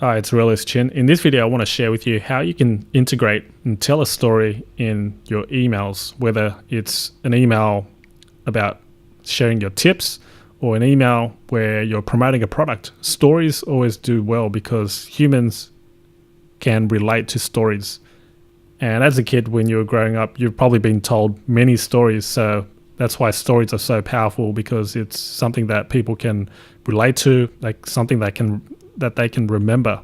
Hi, it's Realist Chin. In this video, I want to share with you how you can integrate and tell a story in your emails, whether it's an email about sharing your tips or an email where you're promoting a product. Stories always do well because humans can relate to stories. And as a kid, when you were growing up, you've probably been told many stories. So that's why stories are so powerful, because it's something that people can relate to, like something that they can remember.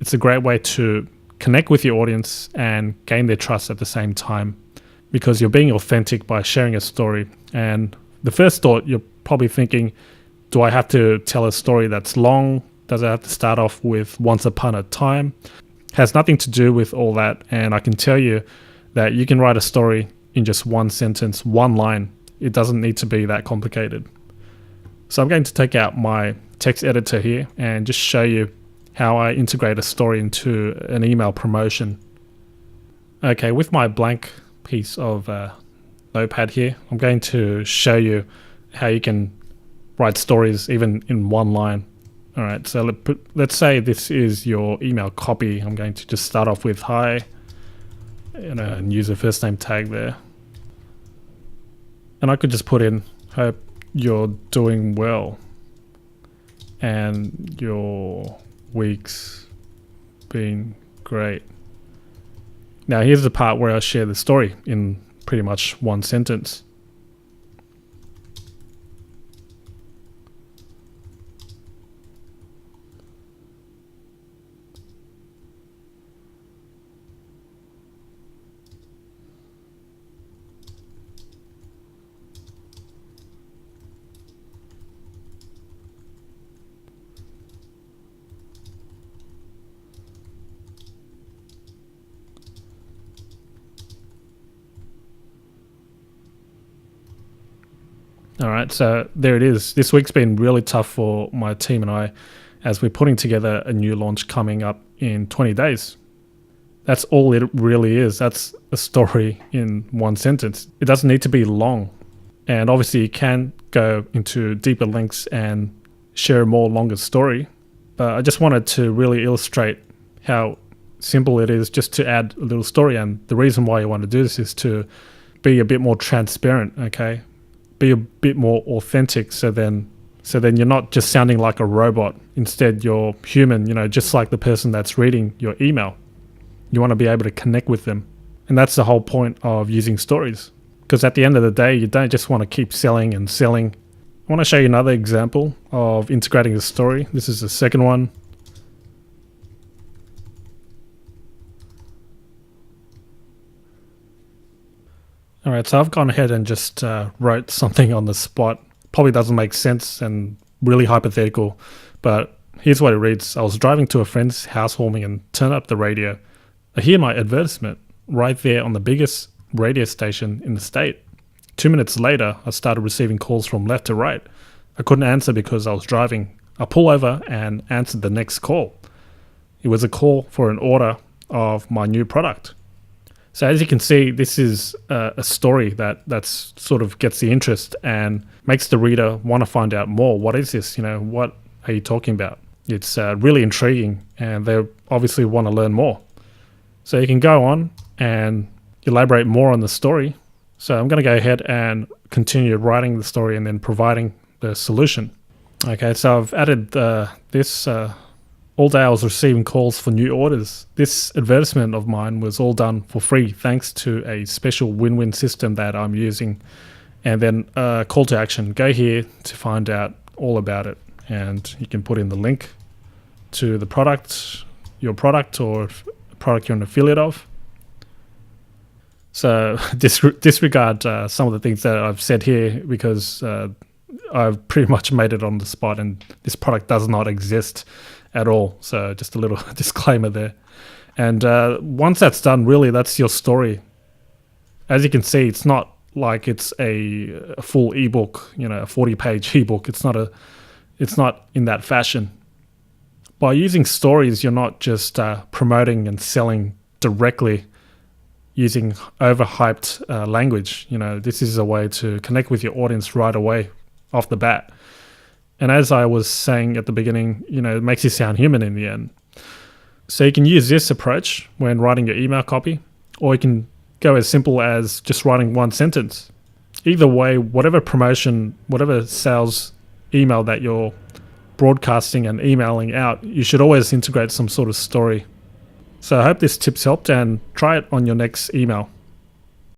It's a great way to connect with your audience and gain their trust at the same time, because you're being authentic by sharing a story. And the first thought, you're probably thinking, do I have to tell a story that's long? Does it have to start off with once upon a time? Has nothing to do with all that. And I can tell you that you can write a story in just one sentence, one line. It doesn't need to be that complicated. So I'm going to take out my text editor here and just show you how I integrate a story into an email promotion. Okay, with my blank piece of notepad here, I'm going to show you how you can write stories even in one line. All right, so let's say this is your email copy. I'm going to just start off with hi, and use a first name tag there. And I could just put in, hope you're doing well and your week's been great. Now here's the part where I share the story in pretty much one sentence. All right, so there it is. This week's been really tough for my team and I, as we're putting together a new launch coming up in 20 days. That's all it really is. That's a story in one sentence. It doesn't need to be long. And obviously you can go into deeper links and share a more longer story. But I just wanted to really illustrate how simple it is just to add a little story. And the reason why you want to do this is to be a bit more transparent, okay? Be a bit more authentic, so then you're not just sounding like a robot. Instead, you're human, just like the person that's reading your email. You want to be able to connect with them. And that's the whole point of using stories. Because at the end of the day, you don't just want to keep selling and selling. I want to show you another example of integrating a story. This is the second one. All right, so I've gone ahead and just wrote something on the spot. Probably doesn't make sense and really hypothetical, but here's what it reads. I was driving to a friend's housewarming and turned up the radio. I hear my advertisement right there on the biggest radio station in the state. 2 minutes later, I started receiving calls from left to right. I couldn't answer because I was driving. I pull over and answered the next call. It was a call for an order of my new product. So as you can see, this is a story that's sort of gets the interest and makes the reader want to find out more. What is this? What are you talking about? It's really intriguing, and they obviously want to learn more. So you can go on and elaborate more on the story. So I'm going to go ahead and continue writing the story and then providing the solution. Okay, so I've added this. All day I was receiving calls for new orders. This advertisement of mine was all done for free thanks to a special win-win system that I'm using. And then call to action. Go here to find out all about it. And you can put in the link to the product, your product, or a product you're an affiliate of. So disregard some of the things that I've said here, because I've pretty much made it on the spot and this product does not exist at all. So just a little disclaimer there. And once that's done, really, that's your story. As you can see, it's not like it's a full ebook, a 40-page ebook. It's not in that fashion. By using stories, you're not just promoting and selling directly using overhyped language. This is a way to connect with your audience right away off the bat. And as I was saying at the beginning, it makes you sound human in the end. So you can use this approach when writing your email copy, or you can go as simple as just writing one sentence. Either way, whatever promotion, whatever sales email that you're broadcasting and emailing out, you should always integrate some sort of story. So I hope this tip's helped, and try it on your next email.